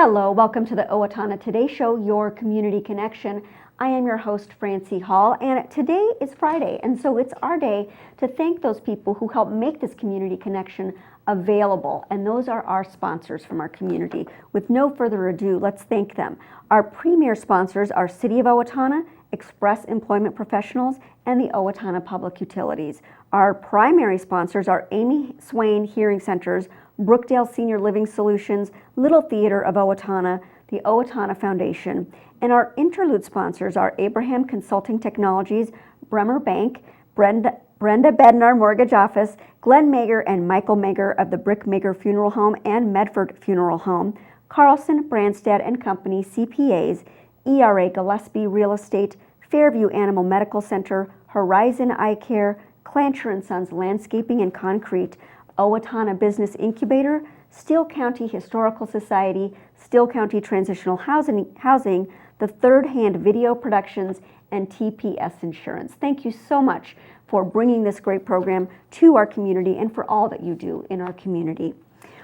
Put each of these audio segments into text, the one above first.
Hello, welcome to the Owatonna Today Show, your community connection. I am your host, Francy Hall, and today is Friday, and so it's our day to thank those people who help make this community connection available, and those are our sponsors from our community. With no further ado, let's thank them. Our premier sponsors are City of Owatonna, Express Employment Professionals, and the Owatonna Public Utilities. Our primary sponsors are Amy Swain Hearing Centers, Brookdale Senior Living Solutions, Little Theater of Owatonna, the Owatonna Foundation, and our interlude sponsors are Ibrahim Consulting Technologies, Bremer Bank, Brenda Bednar Mortgage Office, Glenn Mager and Michael Mager of the Brick Mager Funeral Home and Medford Funeral Home, Carlson, Branstad and Company CPAs, ERA Gillespie Real Estate, Fairview Animal Medical Center, Horizon Eye Care, Clancher & Sons Landscaping and Concrete, Owatonna Business Incubator, Steele County Historical Society, Steele County Transitional Housing, the Third Hand Video Productions, and TPS Insurance. Thank you so much for bringing this great program to our community and for all that you do in our community.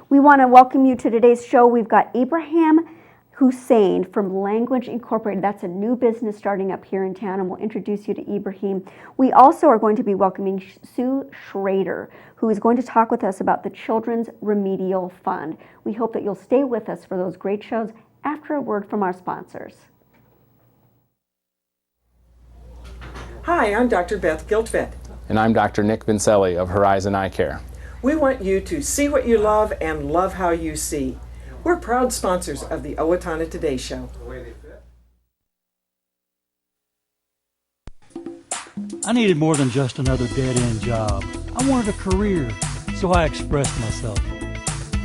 We want to welcome you to today's show. We've got Ibrahim Hussein from Language Incorporated. That's a new business starting up here in town, and we'll introduce you to Ibrahim. We also are going to be welcoming Sue Schroeder, who is going to talk with us about the Children's Remedial Fund. We hope that you'll stay with us for those great shows after a word from our sponsors. Hi, I'm Dr. Beth Giltvet. And I'm Dr. Nick Vincelli of Horizon Eye Care. We want you to see what you love and love how you see. We're proud sponsors of the Owatonna Today Show. I needed more than just another dead-end job. I wanted a career, so I expressed myself.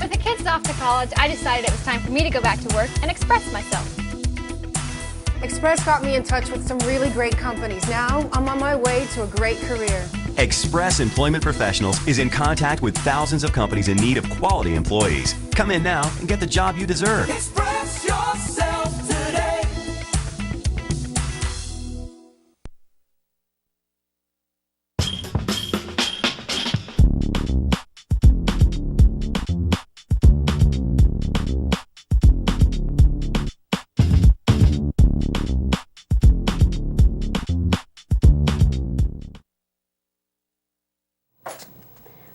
With the kids off to college, I decided it was time for me to go back to work and express myself. Express got me in touch with some really great companies. Now, I'm on my way to a great career. Express Employment Professionals is in contact with thousands of companies in need of quality employees. Come in now and get the job you deserve. Express yourself today.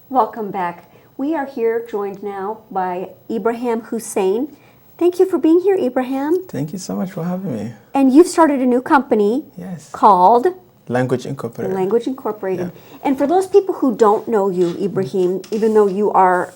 Welcome back. We are here joined now by Ibrahim Hussein. Thank you for being here, Ibrahim. Thank you so much for having me. And you've started a new company called Language Incorporated. Language Incorporated. Yeah. And for those people who don't know you, Ibrahim, even though you are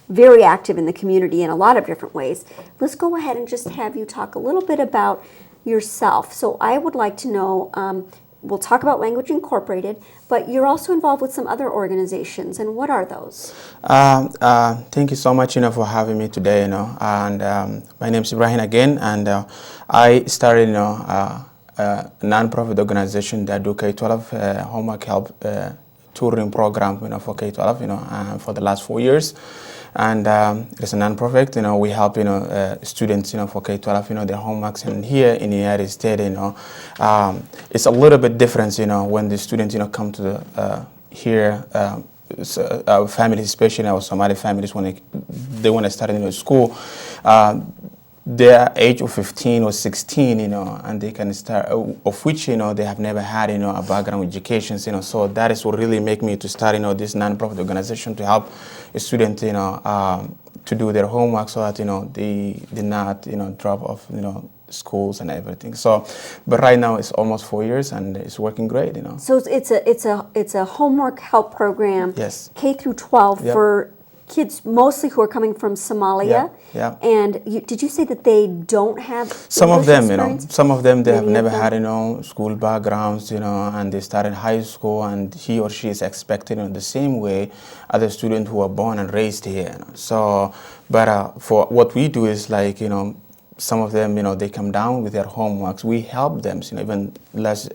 very active in the community in a lot of different ways, let's go ahead and just have you talk a little bit about yourself. So I would like to know, we'll talk about Language Incorporated, but you're also involved with some other organizations, and what are those? Thank you so much, for having me today, and my name is Ibrahim again, and I started, a non-profit organization that do K-12 homework help tutoring program, for K-12, for the last 4 years. And it's a non-profit, we help, students, for K-12, their homeworks. And here in the United States, it's a little bit different, when the students, come to the, here, our families, especially our Somali families, when they want to start school, their age of 15 or 16, and they can start, of which, they have never had, a background education, so that is what really make me to start, this non-profit organization to help a student, to do their homework so that, they did not, drop off, schools and everything. So, but right now it's almost 4 years and it's working great, So it's a homework help program, yes, K through 12 for kids mostly who are coming from Somalia. Yeah. And did you say that they don't have some English of them, experience? Some of them they have Many never of them? had, school backgrounds, and they started high school, and he or she is expected in the same way other students who are born and raised here. So, but for what we do is like, some of them, they come down with their homeworks. We help them, even last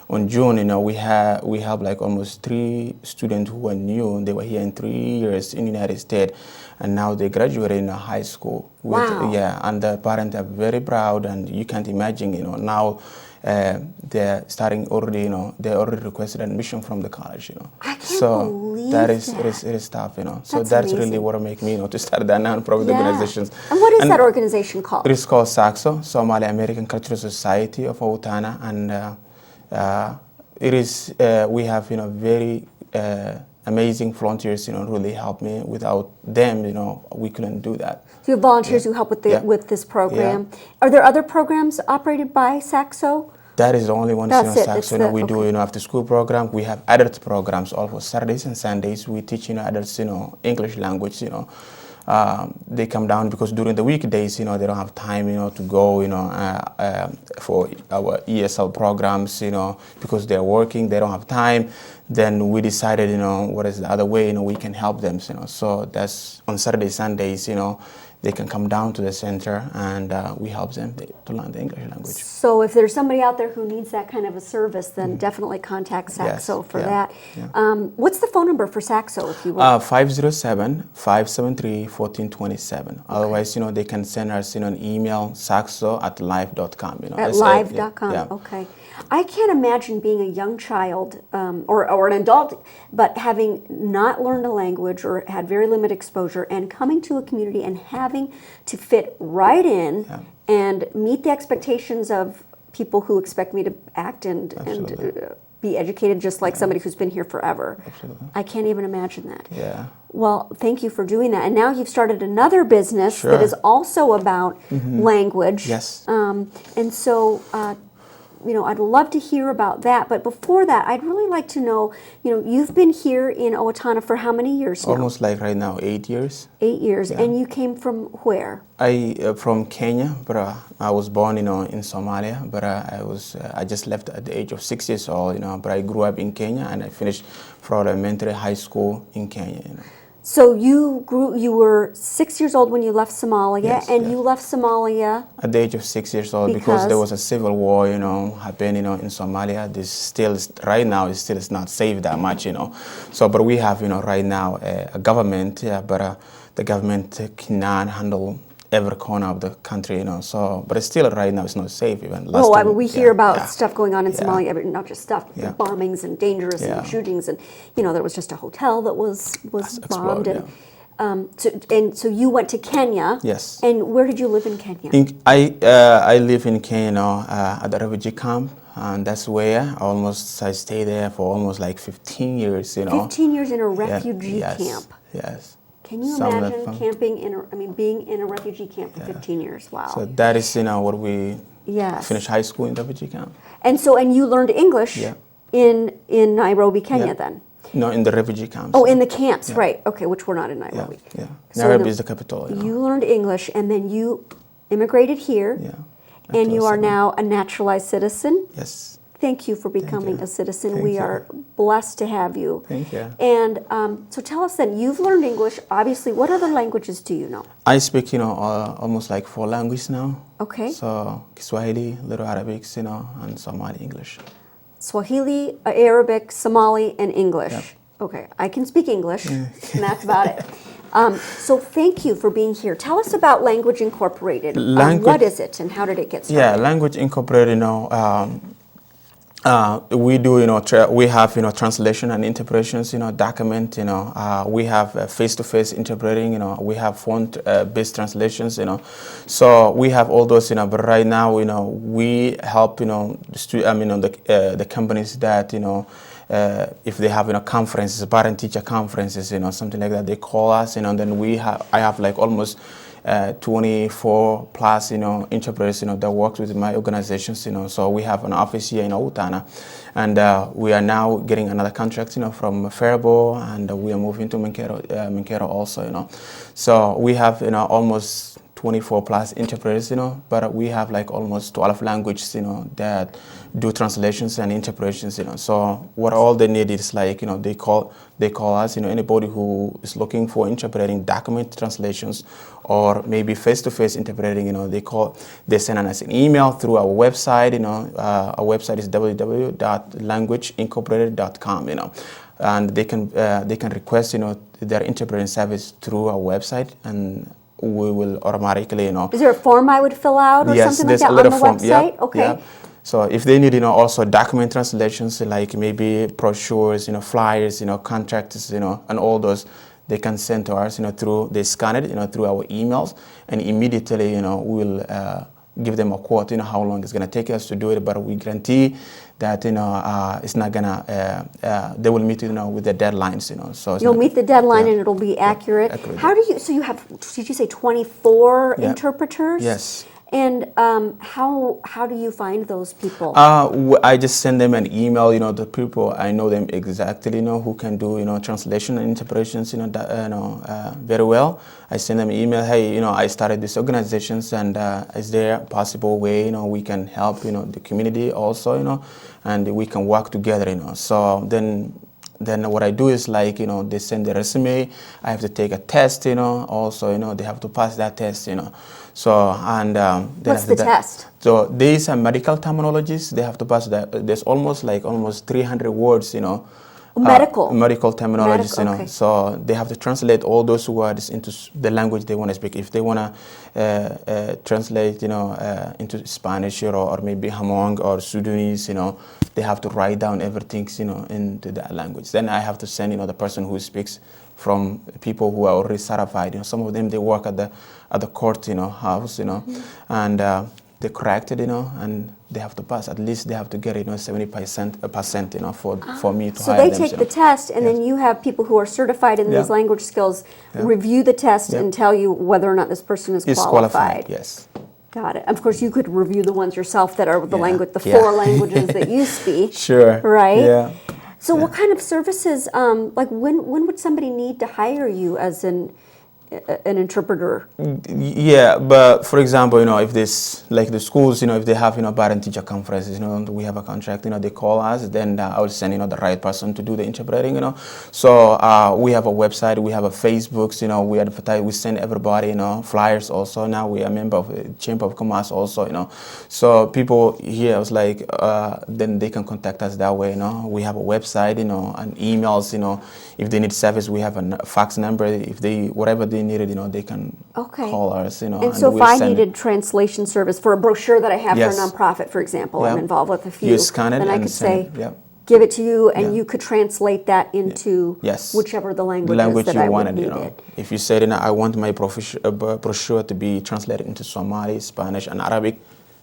on June, we have like almost 3 students who were new. They were here in 3 years in the United States, and now they graduated in high school. Wow. Yeah, and the parents are very proud, and you can't imagine, now they're starting already, they already requested admission from the college, I can't So believe that is that. it is tough, So That's that's really amazing. what make me, to start that non-profit Yeah. organizations. And what is that organization called? It is called SACSO, Somali American Cultural Society of Owatonna, and it is we have very amazing volunteers, really help me. Without them, we couldn't do that. So you have volunteers who help with the Yeah. with this program. Are there other programs operated by SACSO? That is the only one. That's it. SACSO. It's the- We do after school program. We have adult programs all for Saturdays and Sundays. We teach adults English language. They come down because during the weekdays they don't have time to go for our ESL programs because they're working, they don't have time. Then we decided what is the other way we can help them. So that's on Saturdays, Sundays. They can come down to the center and we help them to learn the English language. So if there's somebody out there who needs that kind of a service, then definitely contact SACSO for that. Yeah. What's the phone number for SACSO, if you will? 507-573-1427. Otherwise, they can send us an email, saxo@live.com. At live.com, Yeah. okay. I can't imagine being a young child or an adult, but having not learned a language or had very limited exposure and coming to a community and having to fit right in and meet the expectations of people who expect me to act and be educated just like somebody who's been here forever. Absolutely. I can't even imagine that. Yeah. Well, thank you for doing that. And now you've started another business that Sure. is also about language. Yes. And so, I'd love to hear about that. But before that, I'd really like to know, you've been here in Owatonna for how many years now? Almost like right now, 8 years. 8 years. Yeah. And you came from where? I from Kenya, but I was born, in Somalia. But I just left at the age of 6 years old, But I grew up in Kenya and I finished from elementary high school in Kenya. So you were 6 years old when you left Somalia, Yes, and yes. you left Somalia. At the age of 6 years old, because there was a civil war, happening, in Somalia. This still right now is not safe that much, So, but we have, right now a government, but the government cannot handle every corner of the country, So, but it's still right now it's not safe even. Last time, We hear about yeah. stuff going on in Yeah. Somalia, but not just stuff, Yeah. bombings and dangerous Yeah. and shootings, and there was just a hotel that was bombed, exploded, and so you went to Kenya. Yes. And where did you live in Kenya? I live in Kenya at the refugee camp, and that's where I stayed there for almost like 15 years. 15 years in a Yeah, refugee yes, camp. Yes. Can you Some of imagine them- being in a refugee camp for 15 years? Wow. So that is what we Yes. finished high school in the refugee camp. And you learned English Yeah. in Nairobi, Kenya, Yeah. then? No, in the refugee camps. Oh, in the camps, Yeah. right? Okay, which we're not in Yeah, Nairobi. yeah. So Nairobi is the capital. You learned English, and then you immigrated here, Yeah. and you are Naturalized. now a naturalized citizen. Yes. Thank you for becoming you. a citizen. Thank We you. are blessed to have you. Thank you. And so tell us then, you've learned English, obviously. What other languages do you know? I speak, almost like 4 languages now. Okay. So Kiswahili, little Arabic, and Somali English. Swahili, Arabic, Somali, and English. Yep. Okay, I can speak English, and that's about it. So thank you for being here. Tell us about Language Incorporated. What is it, and how did it get started? Yeah, Language Incorporated, we do, we have, translation and interpretations, document, we have face-to-face interpreting, we have font-based translations, So we have all those, but right now, we help, the companies that, if they have, conferences, parent-teacher conferences, something like that, they call us, and then I have like almost 24 plus, interpreters, that work with my organizations, So we have an office here in Owatonna, and we are now getting another contract, from Faribault, and we are moving to Mankero also, So we have, almost 24 plus interpreters, but we have like almost 12 languages, that do translations and interpretations, So what all they need is like, they call us, anybody who is looking for interpreting document translations or maybe face-to-face interpreting, they send us an email through our website, our website is www.languageincorporated.com, and they can request, their interpreting service through our website, and we will automatically, Is there a form I would fill out or yes, something like there's that a little on the form. website? Yep, Okay. yep. So if they need, also document translations, like maybe brochures, flyers, contracts, and all those, they can send to us, through, they scan it, through our emails, and immediately, we'll give them a quote, how long it's going to take us to do it, but we guarantee that, it's not going to, they will meet, with the deadlines, So it's You'll not, meet the deadline yeah. and it'll be accurate. accurate. How do you, so you have, did you say 24 Yeah. interpreters? Yes. And how do you find those people? I just send them an email, the people, I know them exactly, who can do, translation and interpretations, very well. I send them an email, hey, I started these organizations, and is there a possible way, we can help, the community also, and we can work together, So then what I do is, like, they send the resume, I have to take a test, also, they have to pass that test, So, and then What's after the that, test? so these are medical terminologies, they have to pass that. There's almost 300 words, medical terminologies, okay. So they have to translate all those words into the language they want to speak. If they want to translate, into Spanish or maybe Hmong or Sudanese, they have to write down everything, into that language. Then I have to send, the person who speaks from people who are already certified. Some of them, they work at the court, house, and they correct it, and they have to pass. At least they have to get, 70%, for me to So hire they them. take the test, and then you have people who are certified in these Yeah. language skills Yeah. review the test Yeah. and tell you whether or not this person is It's qualified. yes. Got it. Of course, you could review the ones yourself that are the Yeah. language, the Yeah. 4 languages that you speak. Sure. Right? Yeah. So what kind of services, like when would somebody need to hire you as an interpreter? Yeah, but for example, if this, like the schools, if they have, parent-teacher conferences, we have a contract, they call us, then I will send, the right person to do the interpreting, So we have a website, we have a Facebook, we advertise, we send everybody, flyers also. Now we are a member of the Chamber of Commerce also, So people here, was like, then they can contact us that way, We have a website, and emails, if they need service, we have a fax number. If they, whatever they needed, they can call us, And so if I needed translation service for a brochure that I have Yes. for a nonprofit, for example, I'm Yeah. involved with a few, You scan it then I and could send say, it. Yeah. give it to you, and Yeah. you could translate that into Yes. whichever the The language language is that you I would wanted, need it. If you said, I want my brochure to be translated into Somali, Spanish, and Arabic,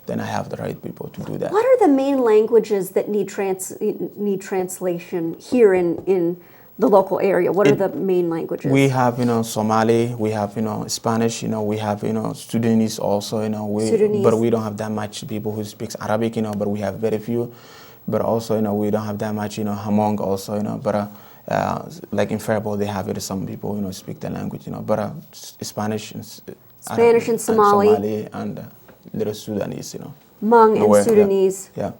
then I have the right people to do that. What are the main languages that need translation here in the local area? What are the main languages? We have, Somali, we have, Spanish, we have, Sudanese also, Sudanese. But we don't have that much people who speaks Arabic, but we have very few. But also, we don't have that much, Hmong also, but like in Faribault, they have some people, speak the language, but Spanish and Spanish and Somali. and little Sudanese, Hmong Nowhere, and Sudanese. Yeah.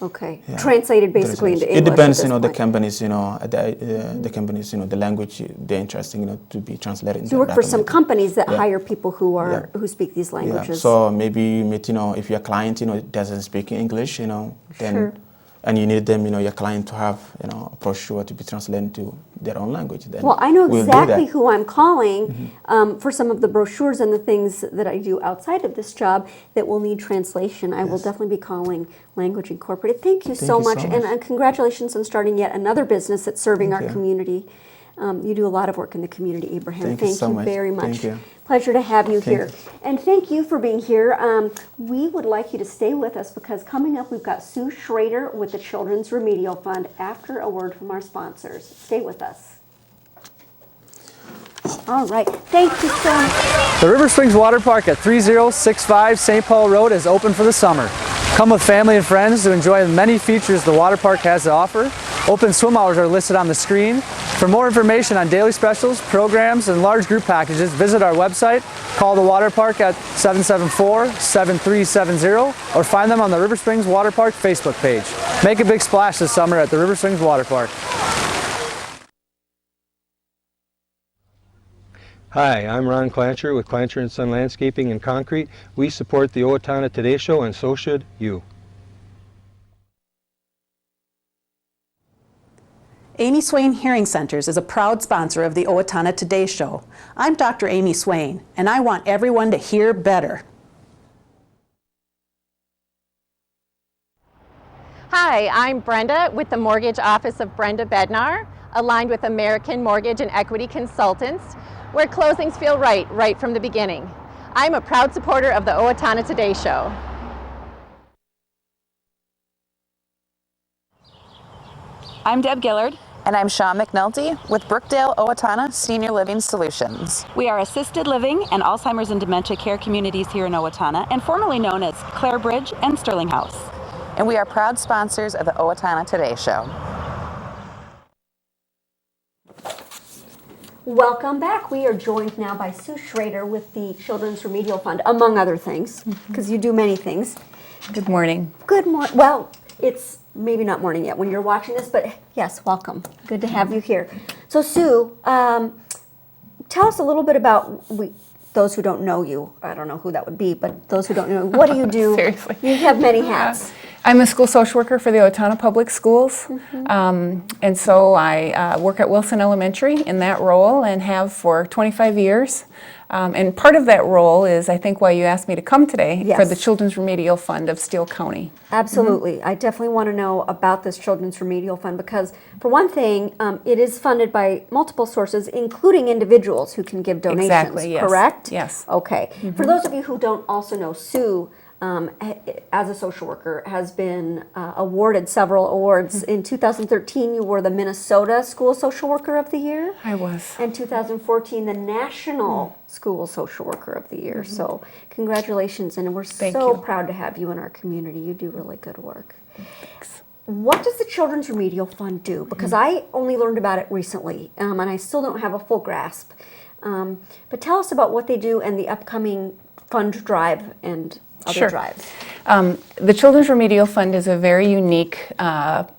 Okay. Yeah. Translated basically into English. It depends, at this the point. companies, the companies, the language they're interested, to be translated. So you work for some companies that Yeah. hire people who are Yeah. who speak these languages. Yeah. So maybe you meet, if your client, doesn't speak English, then, Sure. and you need them, your client to have, a brochure to be translated to their own language. Then Well, I know we'll do exactly that. who I'm calling for some of the brochures and the things that I do outside of this job that will need translation. I will definitely be calling Language Incorporated. Thank you so you so much. much. And congratulations on starting yet another business that's serving Thank our you. community. You do a lot of work in the community, Ibrahim. Thank you so much. Very much. Thank you. Pleasure to have you Thank here. you. And thank you for being here. We would like you to stay with us because coming up we've got Sue Schroeder with the Children's Remedial Fund after a word from our sponsors. Stay with us. All right. Thank you so much. The River Springs Water Park at 3065 St. Paul Road is open for the summer. Come with family and friends to enjoy the many features the water park has to offer. Open swim hours are listed on the screen. For more information on daily specials, programs, and large group packages, visit our website, call the water park at 774-7370, or find them on the River Springs Water Park Facebook page. Make a big splash this summer at the River Springs Water Park. Hi, I'm Ron Clancher with Clancher & Son Landscaping and Concrete. We support the Owatonna Today Show, and so should you. Amy Swain Hearing Centers is a proud sponsor of the Owatonna Today Show. I'm Dr. Amy Swain, and I want everyone to hear better. Hi, I'm Brenda with the Mortgage Office of Brenda Bednar, aligned with American Mortgage and Equity Consultants, where closings feel right from the beginning. I'm a proud supporter of the Owatonna Today Show. I'm Deb Gillard. And I'm Shaw McNulty with Brookdale Owatonna Senior Living Solutions. We are assisted living and Alzheimer's and dementia care communities here in Owatonna, and formerly known as Clare Bridge and Sterling House. And we are proud sponsors of the Owatonna Today Show. Welcome back. We are joined now by Sue Schroeder with the Children's Remedial Fund, among other things, because you do many things. Good morning. Good morning. Well, it's maybe not morning yet when you're watching this, but yes, welcome. Good to have you here. So Sue, tell us a little bit about those who don't know you. I don't know who that would be, but those who don't know, what do you do? Seriously. You have many hats. I'm a school social worker for the Owatonna Public Schools, and so I work at Wilson Elementary in that role and have for 25 years. And part of that role is, I think, why you asked me to come today, for the Children's Remedial Fund of Steele County. Absolutely. I definitely want to know about this Children's Remedial Fund because, for one thing, it is funded by multiple sources, including individuals who can give donations, Exactly, yes. correct? Yes. Okay. For those of you who don't also know, Sue, as a social worker, has been awarded several awards. In 2013, you were the Minnesota School Social Worker of the Year. I was. And 2014, the National School Social Worker of the Year. So congratulations, and we're so proud to have you in our community. You do really good work. Thanks. What does the Children's Remedial Fund do? Because I only learned about it recently, and I still don't have a full grasp. But tell us about what they do and the upcoming fund drive and other drives. The Children's Remedial Fund is a very unique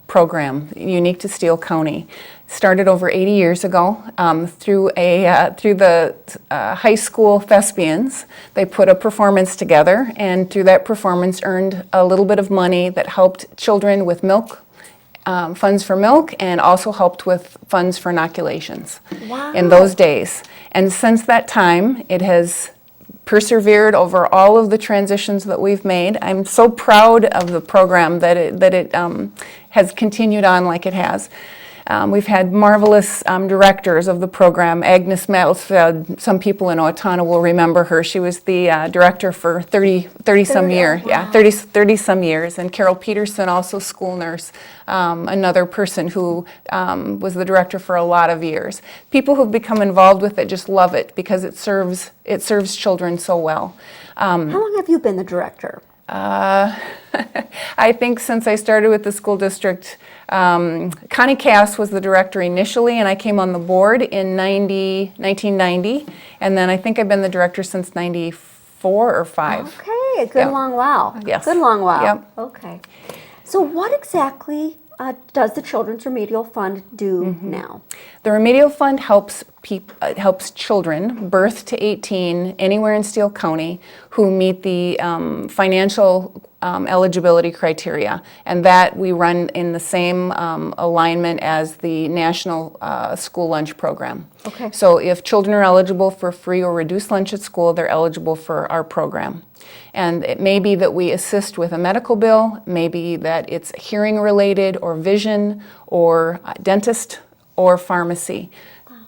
program, unique to Steele County. Started over 80 years ago through the high school thespians. They put a performance together, and through that performance earned a little bit of money that helped children with milk, funds for milk, and also helped with funds for inoculations in those days. And since that time, it has persevered over all of the transitions that we've made. I'm so proud of the program that it has continued on like it has. We've had marvelous directors of the program. Agnes Mattelsfeld, some people in Owatonna will remember her. She was the director for 30 some years. Yeah, 30 some years. And Carol Peterson, also school nurse, another person who was the director for a lot of years. People who've become involved with it just love it because it serves children so well. How long have you been the director? I think since I started with the school district, Connie Cass was the director initially, and I came on the board in 1990, and then I think I've been the director since 94 or 5. Okay, a good long while. Yes. Good long while. Yep. Okay. So what exactly does the Children's Remedial Fund do now? The Remedial Fund helps children birth to 18 anywhere in Steele County who meet the financial eligibility criteria, and that we run in the same alignment as the National School Lunch Program. Okay. So if children are eligible for free or reduced lunch at school, they're eligible for our program. And it may be that we assist with a medical bill, maybe that it's hearing related or vision or dentist or pharmacy.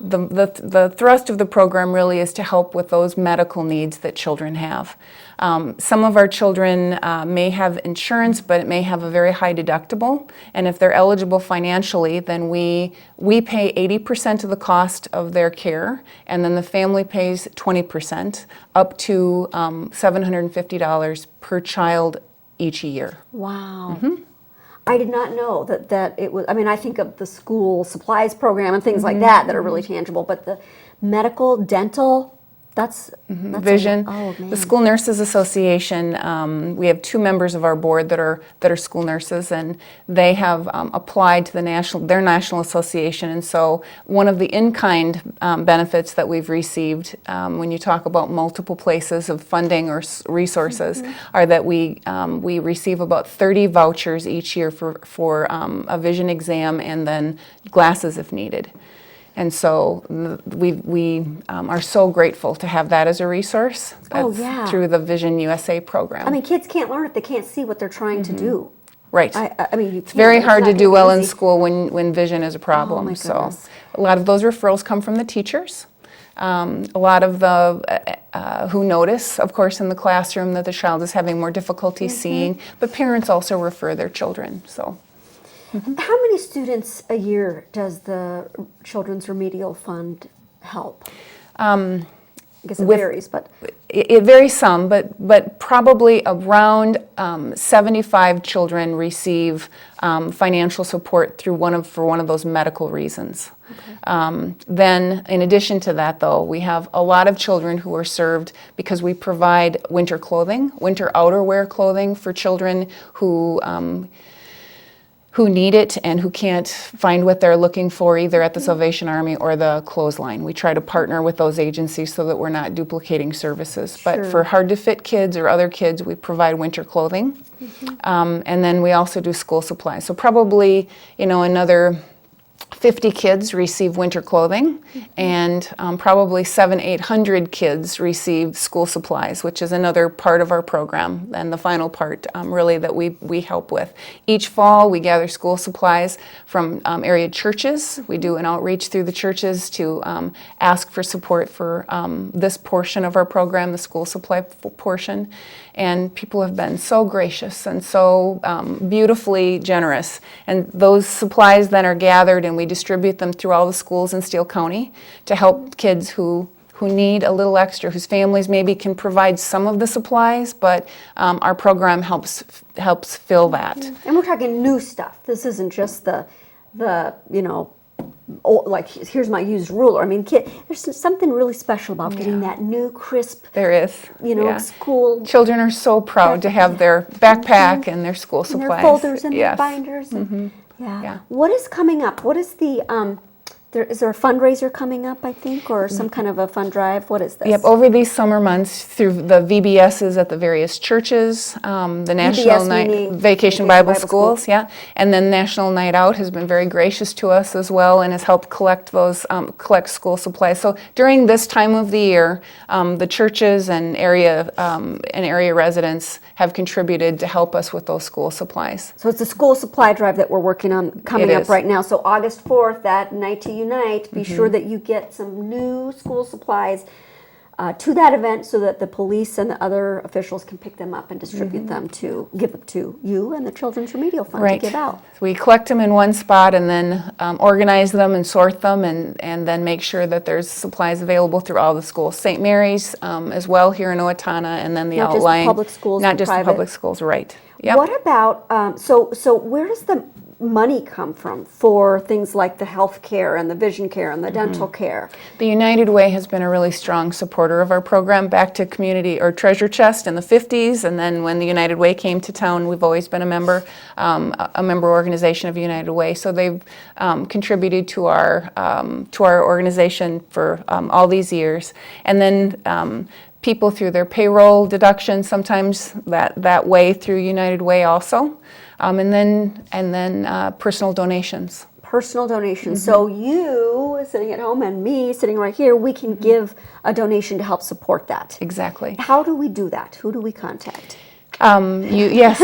The thrust of the program really is to help with those medical needs that children have. Some of our children may have insurance, but it may have a very high deductible. And if they're eligible financially, then we pay 80% of the cost of their care, and then the family pays 20%, up to $750 per child each year. Wow. I did not know that it was, I mean, I think of the school supplies program and things like that are really tangible, but the medical, dental, that's vision. Oh, man. The School Nurses Association, we have 2 members of our board that are school nurses, and they have applied to their national association. And so one of the in-kind benefits that we've received when you talk about multiple places of funding or resources are that we receive about 30 vouchers each year for a vision exam and then glasses if needed. And so we are so grateful to have that as a resource through the Vision USA program. I mean, kids can't learn if they can't see what they're trying to do. Right. I mean, it's very hard to do well in easy. school when vision is a problem. my So goodness. a lot of those referrals come from the teachers. A lot of the who notice, of course, in the classroom that the child is having more difficulty seeing, but parents also refer their children. So. How many students a year does the Children's Remedial Fund help? I guess it varies, but it varies some, but probably around 75 children receive financial support through for one of those medical reasons. Okay. Then, in addition to that, though, we have a lot of children who are served because we provide winter clothing, winter outerwear clothing for children who need it and who can't find what they're looking for either at the Salvation Army or the clothesline. We try to partner with those agencies so that we're not duplicating services. But Sure. for hard-to-fit kids or other kids, we provide winter clothing. And then we also do school supplies. So probably, another 50 kids receive winter clothing, and probably 700-800 kids receive school supplies, which is another part of our program, and the final part really that we help with. Each fall we gather school supplies from area churches. We do an outreach through the churches to ask for support for this portion of our program, the school supply portion. And people have been so gracious and so beautifully generous. And those supplies then are gathered and we distribute them through all the schools in Steele County to help kids who need a little extra, whose families maybe can provide some of the supplies, but our program helps fill that. And we're talking new stuff. This isn't just the like here's my used ruler. I mean, there's something really special about getting that new crisp. There is. School. Children are so proud to have their backpack and their school supplies. And their folders and Yes. their binders. And, yeah. What is coming up? What is the is there a fundraiser coming up, I think, or some kind of a fund drive? What is this? Yep, over these summer months through the VBSs at the various churches, the National Vacation Bible Schools, and then National Night Out has been very gracious to us as well and has helped collect those collect school supplies. So during this time of the year, the churches and area residents have contributed to help us with those school supplies. So it's a school supply drive that we're working on coming It up is. right now. So August 4th, that night to unite, be sure that you get some new school supplies to that event so that the police and the other officials can pick them up and distribute them give them to you and the Children's Remedial Fund to give out. So we collect them in one spot and then organize them and sort them and then make sure that there's supplies available through all the schools. St. Mary's as well here in Owatonna, and then the Not outlying. just the public schools, Not but just the private. public schools, right. Yep. What about, so where does the money come from for things like the health care and the vision care and the dental care? The United Way has been a really strong supporter of our program back to community or Treasure Chest in the 50s, and then when the United Way came to town, we've always been a member organization of United Way. So they've contributed to our organization for all these years, and then people through their payroll deduction, sometimes that way through United Way also, and then personal donations. Personal donations. So you sitting at home and me sitting right here, we can give a donation to help support that. Exactly. How do we do that? Who do we contact? You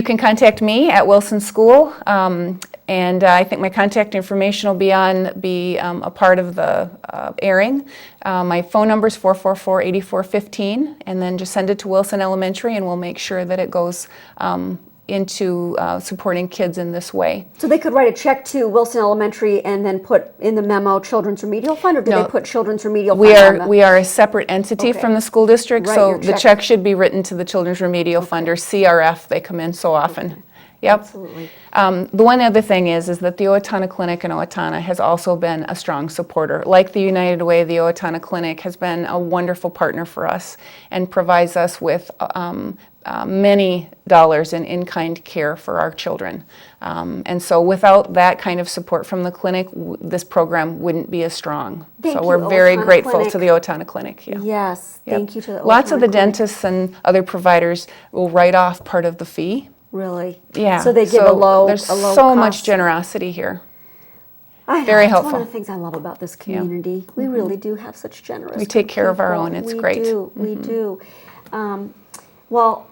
can contact me at Wilson School, and I think my contact information will be a part of the airing. My phone number is 444-8415, and then just send it to Wilson Elementary, and we'll make sure that it goes into supporting kids in this way. So they could write a check to Wilson Elementary and then put in the memo Children's Remedial Fund, or do they put Children's Remedial Fund? We are a separate entity from the school district, so the check should be written to the Children's Remedial Fund, or CRF. They come in so often. Okay. Yep. Absolutely. The one other thing is that the Owatonna Clinic in Owatonna has also been a strong supporter. Like the United Way, the Owatonna Clinic has been a wonderful partner for us and provides us with many dollars in in-kind care for our children. And so without that kind of support from the clinic, this program wouldn't be as strong. Thank so we're you, very Owatonna grateful Clinic. to the Owatonna Clinic. Yeah. Yes, thank you to the Lots of Owatonna the Clinic. dentists and other providers will write off part of the fee. Really? Yeah. So they give a low There's a low so much cost. generosity here. I know, Very it's helpful. one of the things I love about this community. We really do have such generous We take care of our people. own. It's we great. We do. Well,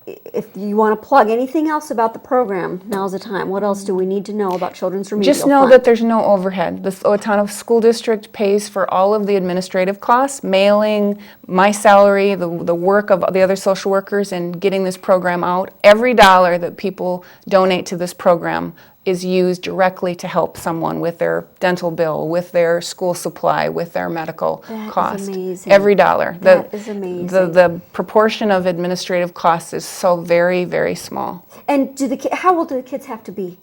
if you want to plug anything else about the program, now's the time. What else do we need to know about Children's Remedial Just know Fund? that there's no overhead. The Owatonna School District pays for all of the administrative costs, mailing, my salary, the work of the other social workers, and getting this program out. Every dollar that people donate to this program is used directly to help someone with their dental bill, with their school supply, with their medical cost. Is amazing. Every dollar. That is amazing. The proportion of administrative costs is so very, very small. And how old do the kids have to be?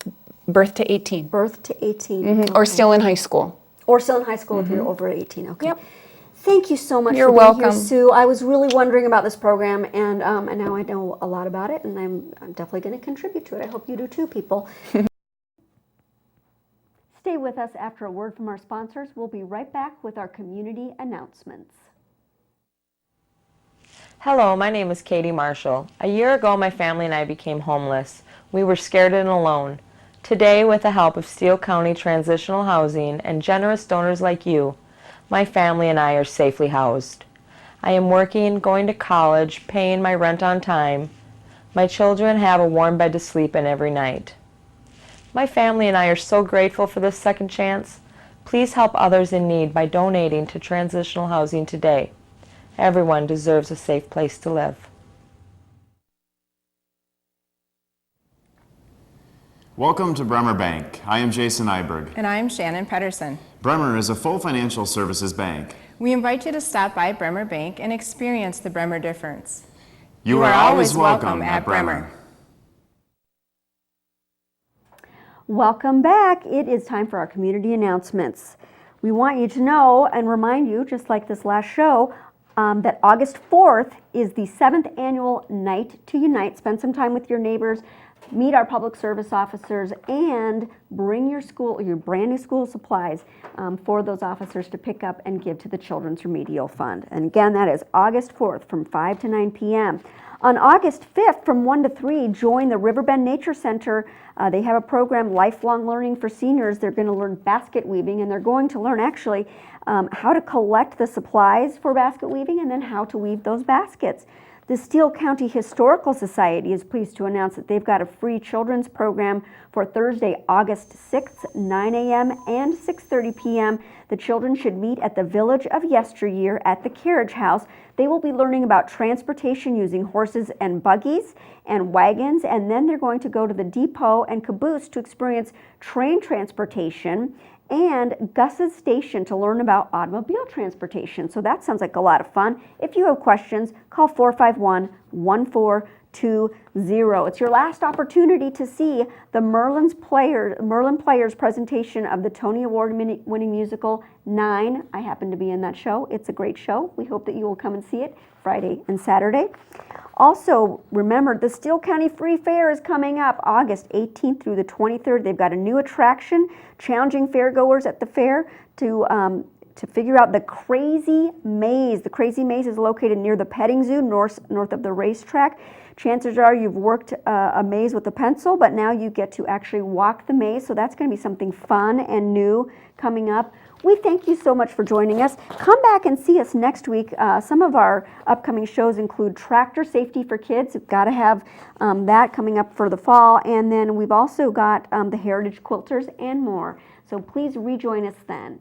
Birth to 18. Birth to 18. Mm-hmm. Or still in high school. Or still in high school if you're over 18. Okay. Yep. Thank you so much You're for being welcome. here, Sue. I was really wondering about this program, and now I know a lot about it, and I'm definitely going to contribute to it. I hope you do too, people. Stay with us after a word from our sponsors. We'll be right back with our community announcements. Hello, my name is Katie Marshall. A year ago, my family and I became homeless. We were scared and alone. Today, with the help of Steele County Transitional Housing and generous donors like you, my family and I are safely housed. I am working, going to college, paying my rent on time. My children have a warm bed to sleep in every night. My family and I are so grateful for this second chance. Please help others in need by donating to transitional housing today. Everyone deserves a safe place to live. Welcome to Bremer Bank. I am Jason Iberg. And I'm Shannon Pedersen. Bremer is a full financial services bank. We invite you to stop by Bremer Bank and experience the Bremer difference. You are always welcome at Bremer. Welcome back. It is time for our community announcements. We want you to know and remind you, just like this last show, that August 4th is the 7th annual Night to Unite. Spend some time with your neighbors, meet our public service officers, and bring your brand new school supplies for those officers to pick up and give to the Children's Remedial Fund. And again, that is August 4th from 5 to 9 p.m. On August 5th from 1 to 3, join the Riverbend Nature Center. They have a program, Lifelong Learning for Seniors. They're going to learn basket weaving, and they're going to learn actually how to collect the supplies for basket weaving and then how to weave those baskets. The Steele County Historical Society is pleased to announce that they've got a free children's program for Thursday, August 6th, 9 a.m. and 6:30 p.m. The children should meet at the Village of Yesteryear at the Carriage House. They will be learning about transportation using horses and buggies and wagons, and then they're going to go to the depot and caboose to experience train transportation and Gus's Station to learn about automobile transportation. So that sounds like a lot of fun. If you have questions, call 451-1420. It's your last opportunity to see the Merlin Players presentation of the Tony Award-winning musical 9. I happen to be in that show. It's a great show. We hope that you will come and see it Friday and Saturday. Also, remember, the Steele County Free Fair is coming up August 18th through the 23rd. They've got a new attraction, challenging fairgoers at the fair to figure out the Crazy Maze. The Crazy Maze is located near the petting zoo, north of the racetrack. Chances are you've worked a maze with a pencil, but now you get to actually walk the maze, so that's going to be something fun and new coming up. We thank you so much for joining us. Come back and see us next week. Some of our upcoming shows include Tractor Safety for Kids. We've got to have that coming up for the fall. And then we've also got the Heritage Quilters and more. So please rejoin us then.